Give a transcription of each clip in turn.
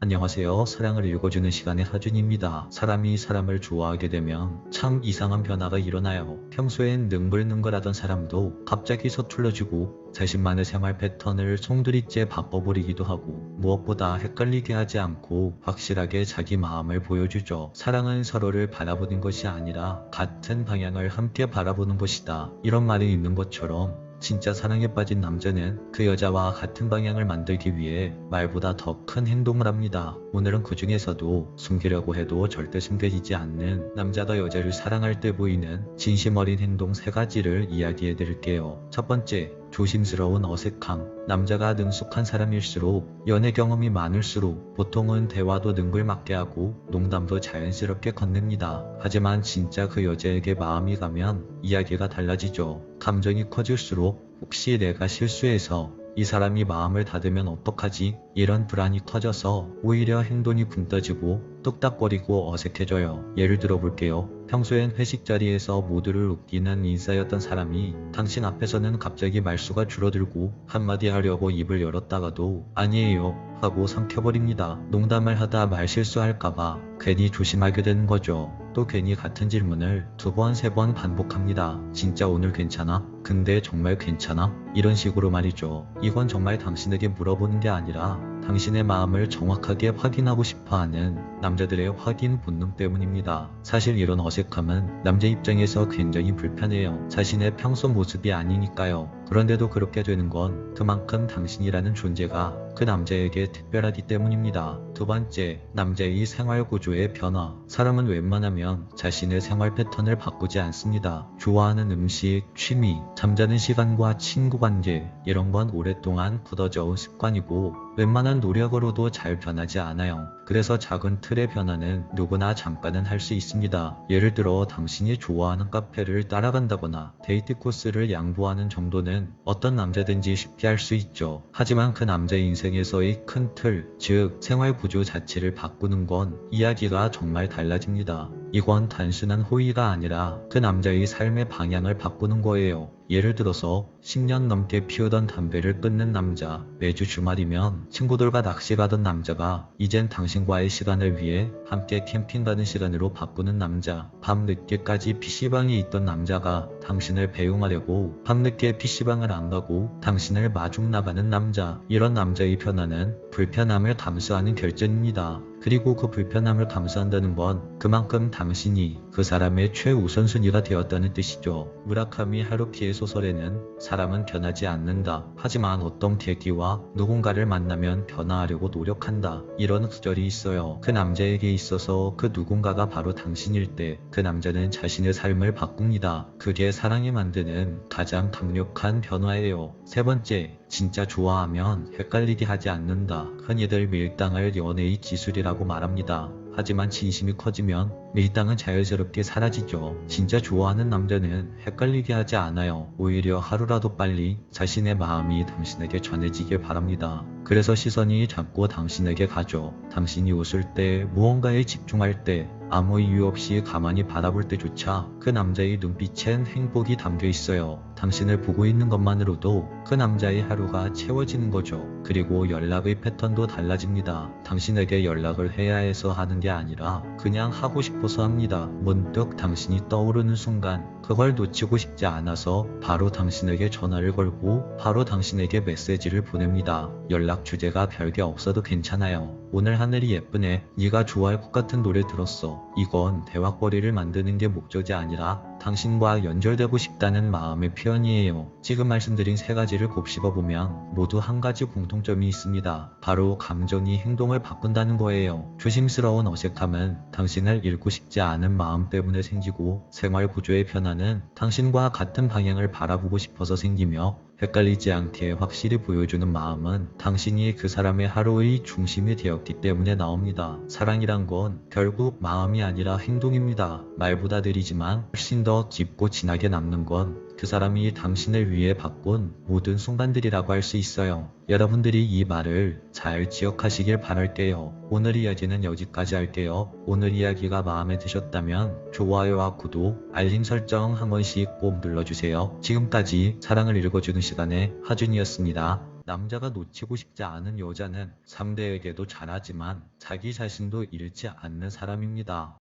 안녕하세요. 사랑을 읽어주는 시간의 하준입니다. 사람이 사람을 좋아하게 되면 참 이상한 변화가 일어나요. 평소엔 능글능글하던 사람도 갑자기 서툴러지고 자신만의 생활 패턴을 송두리째 바꿔버리기도 하고 무엇보다 헷갈리게 하지 않고 확실하게 자기 마음을 보여주죠. 사랑은 서로를 바라보는 것이 아니라 같은 방향을 함께 바라보는 것이다. 이런 말이 있는 것처럼 진짜 사랑에 빠진 남자는 그 여자와 같은 방향을 만들기 위해 말보다 더 큰 행동을 합니다. 오늘은 그 중에서도 숨기려고 해도 절대 숨겨지지 않는 남자가 여자를 사랑할 때 보이는 진심 어린 행동 3가지를 이야기해 드릴게요. 첫 번째, 조심스러운 어색함. 남자가 능숙한 사람일수록 연애 경험이 많을수록 보통은 대화도 능글맞게 하고 농담도 자연스럽게 건넵니다. 하지만 진짜 그 여자에게 마음이 가면 이야기가 달라지죠. 감정이 커질수록 혹시 내가 실수해서 이 사람이 마음을 닫으면 어떡하지? 이런 불안이 커져서 오히려 행동이 붕 떠지고 뚝딱거리고 어색해져요. 예를 들어 볼게요. 평소엔 회식 자리에서 모두를 웃기는 인싸였던 사람이 당신 앞에서는 갑자기 말수가 줄어들고 한마디 하려고 입을 열었다가도 아니에요 하고 삼켜버립니다. 농담을 하다 말실수할까봐 괜히 조심하게 되는 거죠. 또 괜히 같은 질문을 2번, 3번 반복합니다. 진짜 오늘 괜찮아? 근데 정말 괜찮아? 이런 식으로 말이죠. 이건 정말 당신에게 물어보는 게 아니라 당신의 마음을 정확하게 확인하고 싶어하는 남자들의 확인 본능 때문입니다. 사실 이런 어색함은 남자 입장에서 굉장히 불편해요. 자신의 평소 모습이 아니니까요. 그런데도 그렇게 되는 건 그만큼 당신이라는 존재가 그 남자에게 특별하기 때문입니다. 두 번째, 남자의 생활 구조의 변화. 사람은 웬만하면 자신의 생활 패턴을 바꾸지 않습니다. 좋아하는 음식, 취미, 잠자는 시간과 친구 관계, 이런 건 오랫동안 굳어져 온 습관이고 웬만한 노력으로도 잘 변하지 않아요. 그래서 작은 틀의 변화는 누구나 잠깐은 할 수 있습니다. 예를 들어 당신이 좋아하는 카페를 따라간다거나 데이트 코스를 양보하는 정도는 어떤 남자든지 쉽게 할 수 있죠. 하지만 그 남자의 인생에서의 큰 틀, 즉 생활 구조 자체를 바꾸는 건 이야기가 정말 달라집니다. 이건 단순한 호의가 아니라 그 남자의 삶의 방향을 바꾸는 거예요. 예를 들어서 10년 넘게 피우던 담배를 끊는 남자, 매주 주말이면 친구들과 낚시 가던 남자가 이젠 당신과의 시간을 위해 함께 캠핑 가는 시간으로 바꾸는 남자, 밤 늦게까지 PC방에 있던 남자가 당신을 배웅하려고 밤늦게 PC방을 안 가고 당신을 마중 나가는 남자. 이런 남자의 변화는 불편함을 감수하는 결정입니다. 그리고 그 불편함을 감수한다는 건 그만큼 당신이 그 사람의 최우선순위가 되었다는 뜻이죠. 무라카미 하루키의 소설에는 사람은 변하지 않는다. 하지만 어떤 계기와 누군가를 만나면 변화하려고 노력한다. 이런 구절이 있어요. 그 남자에게 있어서 그 누군가가 바로 당신일 때 그 남자는 자신의 삶을 바꿉니다. 그게 사랑이 만드는 가장 강력한 변화예요. 세 번째, 진짜 좋아하면 헷갈리게 하지 않는다. 흔히들 밀당을 연애의 기술이라고 말합니다. 하지만 진심이 커지면 밀당은 자연스럽게 사라지죠. 진짜 좋아하는 남자는 헷갈리게 하지 않아요. 오히려 하루라도 빨리 자신의 마음이 당신에게 전해지길 바랍니다. 그래서 시선이 자꾸 당신에게 가죠. 당신이 웃을 때, 무언가에 집중할 때, 아무 이유 없이 가만히 바라볼 때조차 그 남자의 눈빛엔 행복이 담겨 있어요. 당신을 보고 있는 것만으로도 그 남자의 하루가 채워지는 거죠. 그리고 연락의 패턴도 달라집니다. 당신에게 연락을 해야 해서 하는 게 아니라 그냥 하고 싶어서 합니다. 문득 당신이 떠오르는 순간 그걸 놓치고 싶지 않아서 바로 당신에게 전화를 걸고 바로 당신에게 메시지를 보냅니다. 연락 주제가 별게 없어도 괜찮아요. 오늘 하늘이 예쁘네. 네가 좋아할 것 같은 노래 들었어. 이건 대화거리를 만드는 게 목적이 아니라 당신과 연결되고 싶다는 마음의 표현이에요. 지금 말씀드린 3가지를 곱씹어보면 모두 한 가지 공통점이 있습니다. 바로 감정이 행동을 바꾼다는 거예요. 조심스러운 어색함은 당신을 잃고 싶지 않은 마음 때문에 생기고 생활 구조의 변화는 당신과 같은 방향을 바라보고 싶어서 생기며 헷갈리지 않게 확실히 보여주는 마음은 당신이 그 사람의 하루의 중심이 되었기 때문에 나옵니다. 사랑이란 건 결국 마음이 아니라 행동입니다. 말보다 느리지만 훨씬 더 깊고 진하게 남는 건 그 사람이 당신을 위해 바꾼 모든 순간들이라고 할 수 있어요. 여러분들이 이 말을 잘 기억하시길 바랄게요. 오늘 이야기는 여기까지 할게요. 오늘 이야기가 마음에 드셨다면 좋아요와 구독, 알림 설정 한 번씩 꼭 눌러주세요. 지금까지 사랑을 읽어주는 시간의 하준이었습니다. 남자가 놓치고 싶지 않은 여자는 상대에게도 잘하지만 자기 자신도 잃지 않는 사람입니다.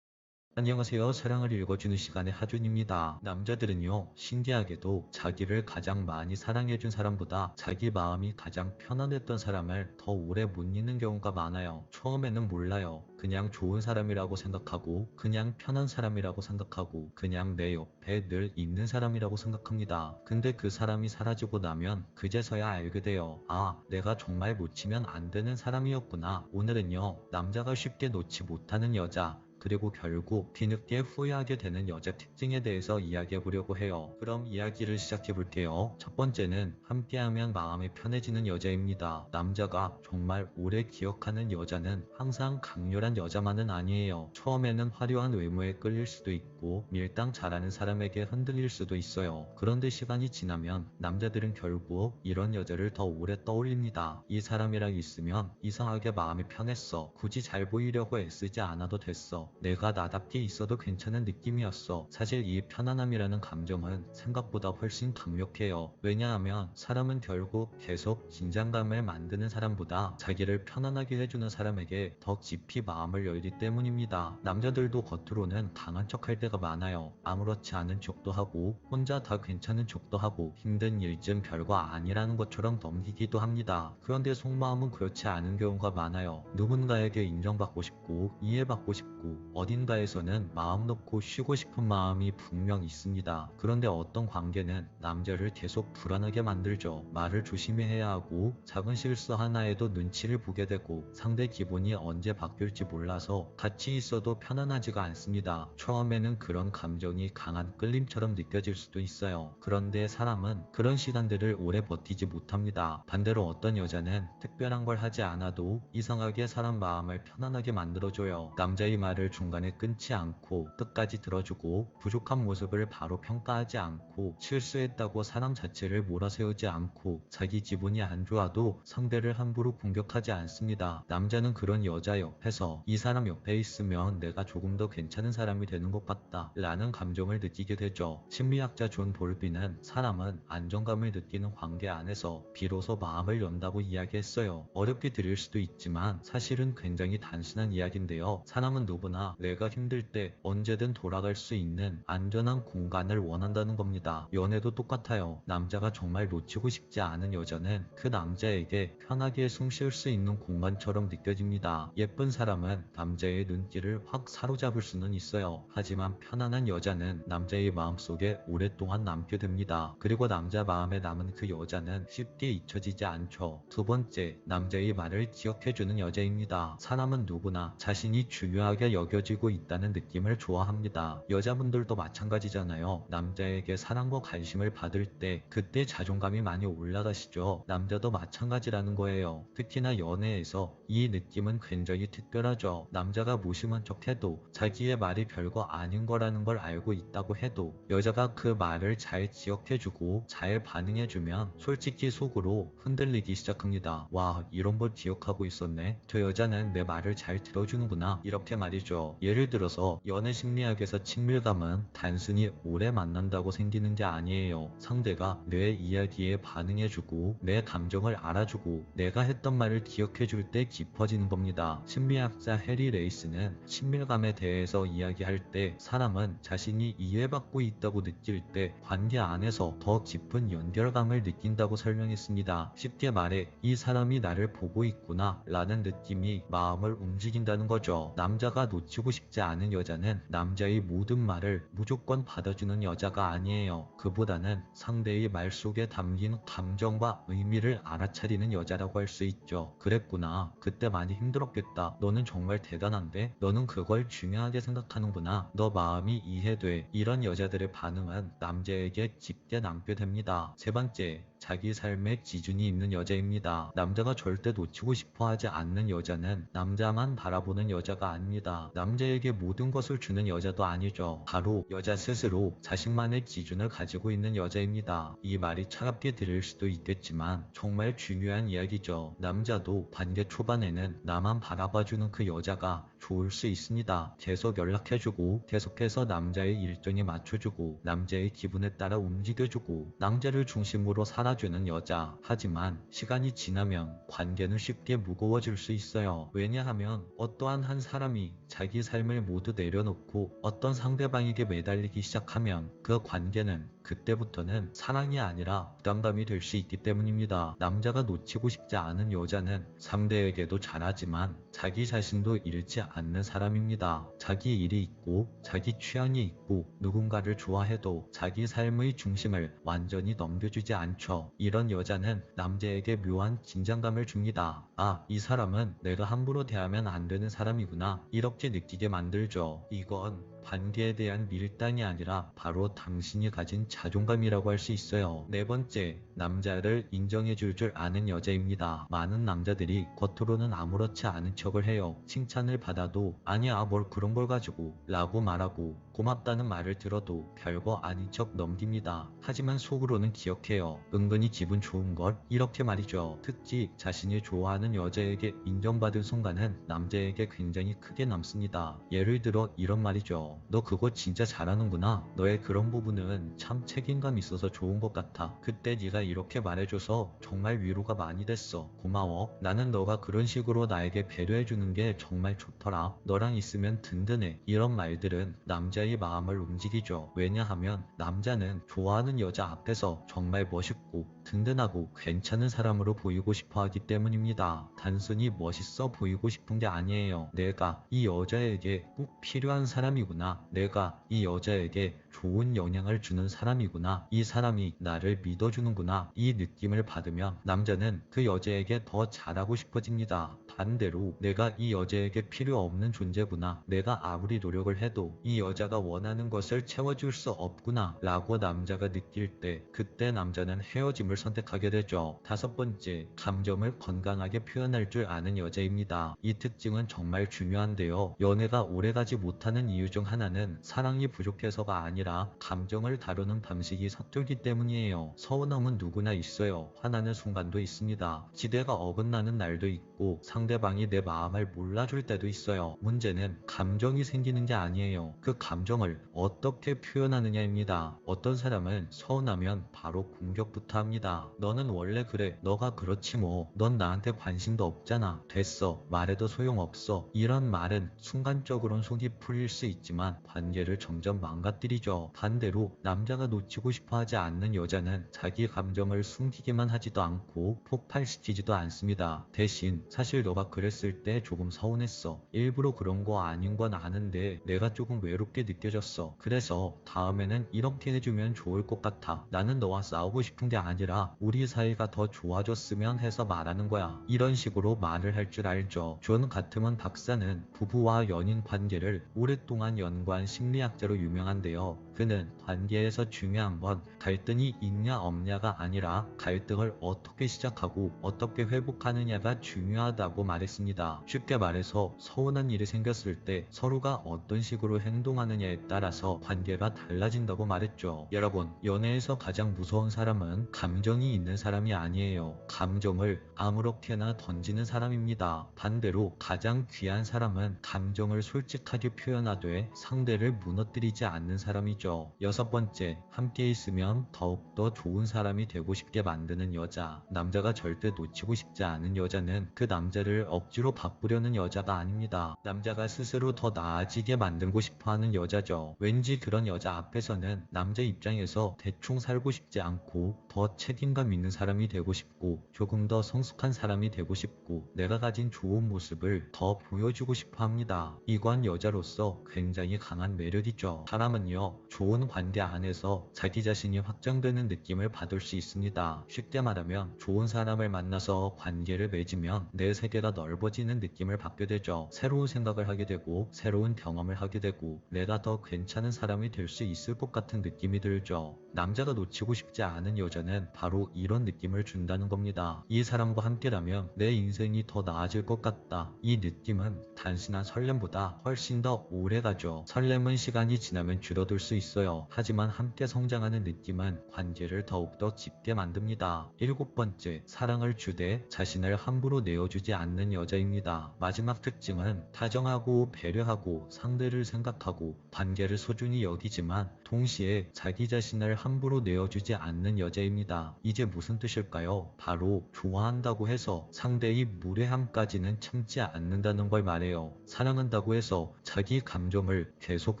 안녕하세요. 사랑을 읽어주는 시간의 하준입니다. 남자들은요, 신기하게도 자기를 가장 많이 사랑해준 사람보다 자기 마음이 가장 편안했던 사람을 더 오래 못 잊는 경우가 많아요. 처음에는 몰라요. 그냥 좋은 사람이라고 생각하고, 그냥 편한 사람이라고 생각하고, 그냥 내 옆에 늘 있는 사람이라고 생각합니다. 근데 그 사람이 사라지고 나면 그제서야 알게 돼요. 아, 내가 정말 놓치면 안 되는 사람이었구나. 오늘은요, 남자가 쉽게 놓지 못하는 여자, 그리고 결국 뒤늦게 후회하게 되는 여자 특징에 대해서 이야기해보려고 해요. 그럼 이야기를 시작해볼게요. 첫 번째는 함께하면 마음이 편해지는 여자입니다. 남자가 정말 오래 기억하는 여자는 항상 강렬한 여자만은 아니에요. 처음에는 화려한 외모에 끌릴 수도 있고 밀당 잘하는 사람에게 흔들릴 수도 있어요. 그런데 시간이 지나면 남자들은 결국 이런 여자를 더 오래 떠올립니다. 이 사람이랑 있으면 이상하게 마음이 편했어. 굳이 잘 보이려고 애쓰지 않아도 됐어. 내가 나답게 있어도 괜찮은 느낌이었어. 사실 이 편안함이라는 감정은 생각보다 훨씬 강력해요. 왜냐하면 사람은 결국 계속 긴장감을 만드는 사람보다 자기를 편안하게 해주는 사람에게 더 깊이 마음을 열기 때문입니다. 남자들도 겉으로는 강한 척할 때가 많아요. 아무렇지 않은 척도 하고 혼자 다 괜찮은 척도 하고 힘든 일쯤 별거 아니라는 것처럼 넘기기도 합니다. 그런데 속마음은 그렇지 않은 경우가 많아요. 누군가에게 인정받고 싶고 이해받고 싶고 어딘가에서는 마음 놓고 쉬고 싶은 마음이 분명 있습니다. 그런데 어떤 관계는 남자를 계속 불안하게 만들죠. 말을 조심히 해야 하고 작은 실수 하나에도 눈치를 보게 되고 상대 기분이 언제 바뀔지 몰라서 같이 있어도 편안하지가 않습니다. 처음에는 그런 감정이 강한 끌림처럼 느껴질 수도 있어요. 그런데 사람은 그런 시간들을 오래 버티지 못합니다. 반대로 어떤 여자는 특별한 걸 하지 않아도 이상하게 사람 마음을 편안하게 만들어줘요. 남자의 말을 중간에 끊지 않고 끝까지 들어주고 부족한 모습을 바로 평가하지 않고 실수했다고 사람 자체를 몰아세우지 않고 자기 기분이 안 좋아도 상대를 함부로 공격하지 않습니다. 남자는 그런 여자 옆에서 이 사람 옆에 있으면 내가 조금 더 괜찮은 사람이 되는 것 같다 라는 감정을 느끼게 되죠. 심리학자 존 볼비는 사람은 안정감을 느끼는 관계 안에서 비로소 마음을 연다고 이야기했어요. 어렵게 들릴 수도 있지만 사실은 굉장히 단순한 이야기인데요. 사람은 누구나 내가 힘들 때 언제든 돌아갈 수 있는 안전한 공간을 원한다는 겁니다. 연애도 똑같아요. 남자가 정말 놓치고 싶지 않은 여자는 그 남자에게 편하게 숨 쉴 수 있는 공간처럼 느껴집니다. 예쁜 사람은 남자의 눈길을 확 사로잡을 수는 있어요. 하지만 편안한 여자는 남자의 마음속에 오랫동안 남게 됩니다. 그리고 남자 마음에 남은 그 여자는 쉽게 잊혀지지 않죠. 두 번째, 남자의 말을 기억해주는 여자입니다. 사람은 누구나 자신이 중요하게 여겨지고 있다는 느낌을 좋아합니다. 여자분들도 마찬가지잖아요. 남자에게 사랑과 관심을 받을 때 그때 자존감이 많이 올라가시죠. 남자도 마찬가지라는 거예요. 특히나 연애에서 이 느낌은 굉장히 특별하죠. 남자가 무심한 척해도 자기의 말이 별거 아닌 거라는 걸 알고 있다고 해도 여자가 그 말을 잘 기억해주고 잘 반응해주면 솔직히 속으로 흔들리기 시작합니다. 와, 이런 걸 기억하고 있었네. 저 여자는 내 말을 잘 들어주는구나. 이렇게 말이죠. 예를 들어서 연애 심리학에서 친밀감은 단순히 오래 만난다고 생기는 게 아니에요. 상대가 내 이야기에 반응해주고 내 감정을 알아주고 내가 했던 말을 기억해줄 때 깊어지는 겁니다. 심리학자 해리 레이스는 친밀감에 대해서 이야기할 때 사람은 자신이 이해받고 있다고 느낄 때 관계 안에서 더 깊은 연결감을 느낀다고 설명했습니다. 쉽게 말해 이 사람이 나를 보고 있구나 라는 느낌이 마음을 움직인다는 거죠. 남자가 놓치고 싶지 않은 여자는 남자의 모든 말을 무조건 받아주는 여자가 아니에요. 그보다는 상대의 말 속에 담긴 감정과 의미를 알아차리는 여자라고 할 수 있죠. 그랬구나. 그때 많이 힘들었겠다. 너는 정말 대단한데? 너는 그걸 중요하게 생각하는구나. 너 마음이 이해돼. 이런 여자들의 반응은 남자에게 깊게 남게 됩니다. 세 번째, 자기 삶의 기준이 있는 여자입니다. 남자가 절대 놓치고 싶어 하지 않는 여자는 남자만 바라보는 여자가 아닙니다. 남자에게 모든 것을 주는 여자도 아니죠. 바로 여자 스스로 자신만의 기준을 가지고 있는 여자입니다. 이 말이 차갑게 들릴 수도 있겠지만 정말 중요한 이야기죠. 남자도 반개 초반에는 나만 바라봐주는 그 여자가 좋을 수 있습니다. 계속 연락해주고 계속해서 남자의 일정에 맞춰주고 남자의 기분에 따라 움직여주고 남자를 중심으로 살아 알아주는 여자. 하지만 시간이 지나면 관계는 쉽게 무거워질 수 있어요. 왜냐하면 어떠한 한 사람이 자기 삶을 모두 내려놓고 어떤 상대방에게 매달리기 시작하면 그 관계는 그때부터는 사랑이 아니라 부담감이 될 수 있기 때문입니다. 남자가 놓치고 싶지 않은 여자는 상대에게도 잘하지만 자기 자신도 잃지 않는 사람입니다. 자기 일이 있고 자기 취향이 있고 누군가를 좋아해도 자기 삶의 중심을 완전히 넘겨주지 않죠. 이런 여자는 남자에게 묘한 긴장감을 줍니다. 아, 이 사람은 내가 함부로 대하면 안 되는 사람이구나, 이렇게 느끼게 만들죠. 이건 관계에 대한 밀당이 아니라 바로 당신이 가진 자존감이라고 할 수 있어요. 네 번째, 남자를 인정해줄 줄 아는 여자입니다. 많은 남자들이 겉으로는 아무렇지 않은 척을 해요. 칭찬을 받아도 아니야 뭘 그런 걸 가지고 라고 말하고, 고맙다는 말을 들어도 별거 아닌 척 넘깁니다. 하지만 속으로는 기억해요. 은근히 기분 좋은 걸 이렇게 말이죠. 특히 자신이 좋아하는 여자에게 인정받은 순간은 남자에게 굉장히 크게 남습니다. 예를 들어 이런 말이죠. 너 그거 진짜 잘하는구나. 너의 그런 부분은 참 책임감 있어서 좋은 것 같아. 그때 네가 이렇게 말해줘서 정말 위로가 많이 됐어. 고마워. 나는 너가 그런 식으로 나에게 배려해주는 게 정말 좋더라. 너랑 있으면 든든해. 이런 말들은 남자의 마음을 움직이죠. 왜냐하면 남자는 좋아하는 여자 앞에서 정말 멋있고 든든하고 괜찮은 사람으로 보이고 싶어 하기 때문입니다. 단순히 멋있어 보이고 싶은 게 아니에요. 내가 이 여자에게 꼭 필요한 사람이구나. 내가 이 여자에게 좋은 영향을 주는 사람이구나. 이 사람이 나를 믿어주는구나. 이 느낌을 받으면 남자는 그 여자에게 더 잘하고 싶어집니다. 반대로 내가 이 여자에게 필요 없는 존재구나. 내가 아무리 노력을 해도 이 여자가 원하는 것을 채워줄 수 없구나 라고 남자가 느낄 때, 그때 남자는 헤어짐을 선택하게 되죠. 다섯 번째, 감정을 건강하게 표현할 줄 아는 여자입니다. 이 특징은 정말 중요한데요. 연애가 오래가지 못하는 이유 중 하나는 사랑이 부족해서가 아니라 감정을 다루는 방식이 서툴기 때문이에요. 서운함은 누구나 있어요. 화나는 순간도 있습니다. 기대가 어긋나는 날도 있고 상대방이 내 마음을 몰라줄 때도 있어요. 문제는 감정이 생기는 게 아니에요. 그 감정을 어떻게 표현하느냐입니다. 어떤 사람은 서운하면 바로 공격부터 합니다. 너는 원래 그래. 너가 그렇지 뭐. 넌 나한테 관심도 없잖아. 됐어. 말해도 소용없어. 이런 말은 순간적으로는 속이 풀릴 수 있지만 관계를 점점 망가뜨리죠. 반대로 남자가 놓치고 싶어 하지 않는 여자는 자기 감정을 숨기기만 하지도 않고 폭발시키지도 않습니다. 대신 사실 너가 그랬을 때 조금 서운했어. 일부러 그런 거 아닌 건 아는데 내가 조금 외롭게 느껴졌어. 그래서 다음에는 이렇게 해주면 좋을 것 같아. 나는 너와 싸우고 싶은 게 아니라 우리 사이가 더 좋아졌으면 해서 말하는 거야. 이런 식으로 말을 할 줄 알죠. 존 가트먼 박사는 부부와 연인 관계를 오랫동안 연구한 심리학자로 유명한데요. 그는 관계에서 중요한 건 갈등이 있냐 없냐가 아니라 갈등을 어떻게 시작하고 어떻게 회복하느냐가 중요하다고 말했습니다. 쉽게 말해서 서운한 일이 생겼을 때 서로가 어떤 식으로 행동하느냐에 따라서 관계가 달라진다고 말했죠. 여러분, 연애에서 가장 무서운 사람은 감정이 있는 사람이 아니에요. 감정을 아무렇게나 던지는 사람입니다. 반대로 가장 귀한 사람은 감정을 솔직하게 표현하되 상대를 무너뜨리지 않는 사람이죠. 여섯 번째, 함께 있으면 더욱더 좋은 사람이 되고 싶게 만드는 여자. 남자가 절대 놓치고 싶지 않은 여자는 그 남자를 억지로 바꾸려는 여자가 아닙니다. 남자가 스스로 더 나아지게 만들고 싶어하는 여자죠. 왠지 그런 여자 앞에서는 남자 입장에서 대충 살고 싶지 않고 더 책임감 있는 사람이 되고 싶고 조금 더 성숙한 사람이 되고 싶고 내가 가진 좋은 모습을 더 보여주고 싶어 합니다. 이관 여자로서 굉장히 강한 매력이죠. 사람은요, 좋은 관계 안에서 자기 자신이 확장되는 느낌을 받을 수 있습니다. 쉽게 말하면 좋은 사람을 만나서 관계를 맺으면 내 세계가 넓어지는 느낌을 받게 되죠. 새로운 생각을 하게 되고 새로운 경험을 하게 되고 내가 더 괜찮은 사람이 될 수 있을 것 같은 느낌이 들죠. 남자가 놓치고 싶지 않은 여자는 바로 이런 느낌을 준다는 겁니다. 이 사람과 함께라면 내 인생이 더 나아질 것 같다. 이 느낌은 단순한 설렘보다 훨씬 더 오래가죠. 설렘은 시간이 지나면 줄어들 수 있어요. 하지만 함께 성장하는 느낌은 관계를 더욱더 깊게 만듭니다. 일곱 번째, 사랑을 주되 자신을 함부로 내어주지 않는 않는 여자입니다. 마지막 특징은 다정하고 배려하고 상대를 생각하고 관계를 소중히 여기지만 동시에 자기 자신을 함부로 내어주지 않는 여자입니다. 이제 무슨 뜻일까요? 바로 좋아한다고 해서 상대의 무례함까지는 참지 않는다는 걸 말해요. 사랑한다고 해서 자기 감정을 계속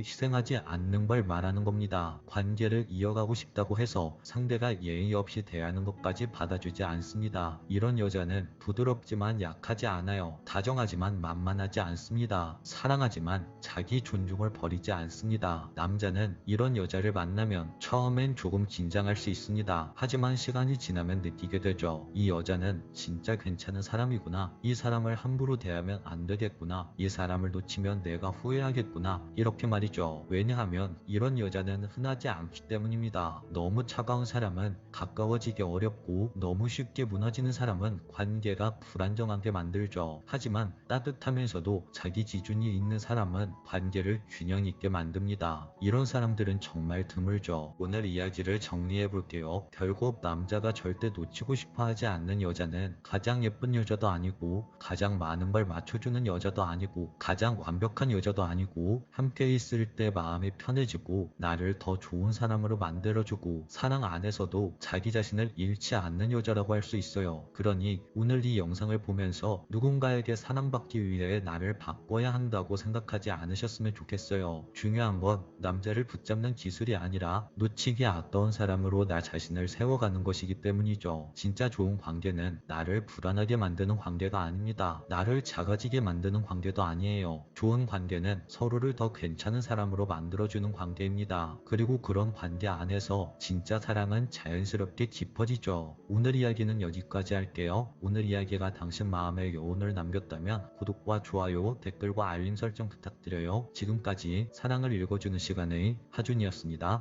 희생하지 않는 걸 말하는 겁니다. 관계를 이어가고 싶다고 해서 상대가 예의 없이 대하는 것까지 받아주지 않습니다. 이런 여자는 부드럽지만 약하지 않아요. 다정하지만 만만하지 않습니다. 사랑하지만 자기 존중을 버리지 않습니다. 남자는 이런 여자를 만나면 처음엔 조금 긴장할 수 있습니다. 하지만 시간이 지나면 느끼게 되죠. 이 여자는 진짜 괜찮은 사람이구나. 이 사람을 함부로 대하면 안 되겠구나. 이 사람을 놓치면 내가 후회하겠구나. 이렇게 말이죠. 왜냐하면 이런 여자는 흔하지 않기 때문입니다. 너무 차가운 사람은 가까워지기 어렵고 너무 쉽게 무너지는 사람은 관계가 불안정하게 만들죠. 하지만 따뜻하면서도 자기 기준이 있는 사람은 관계를 균형 있게 만듭니다. 이런 사람들은 정말 드물죠. 오늘 이야기를 정리해 볼게요. 결국 남자가 절대 놓치고 싶어 하지 않는 여자는 가장 예쁜 여자도 아니고 가장 많은 걸 맞춰주는 여자도 아니고 가장 완벽한 여자도 아니고 함께 있을 때 마음이 편해지고 나를 더 좋은 사람으로 만들어주고 사랑 안에서도 자기 자신을 잃지 않는 여자라고 할 수 있어요. 그러니 오늘 이 영상을 보면서 누군가에게 사랑받기 위해 나를 바꿔야 한다고 생각하지 않으셨으면 좋겠어요. 중요한 건 남자를 붙잡는 기술이 아니라 놓치기 아까운 사람으로 나 자신을 세워가는 것이기 때문이죠. 진짜 좋은 관계는 나를 불안하게 만드는 관계가 아닙니다. 나를 작아지게 만드는 관계도 아니에요. 좋은 관계는 서로를 더 괜찮은 사람으로 만들어주는 관계입니다. 그리고 그런 관계 안에서 진짜 사랑은 자연스럽게 깊어지죠. 오늘 이야기는 여기까지 할게요. 오늘 이야기가 당신 마음에 여운을 남겼다면 구독과 좋아요, 댓글과 알림 설정 부탁드려요. 지금까지 사랑을 읽어주는 시간의 하준이었습니다.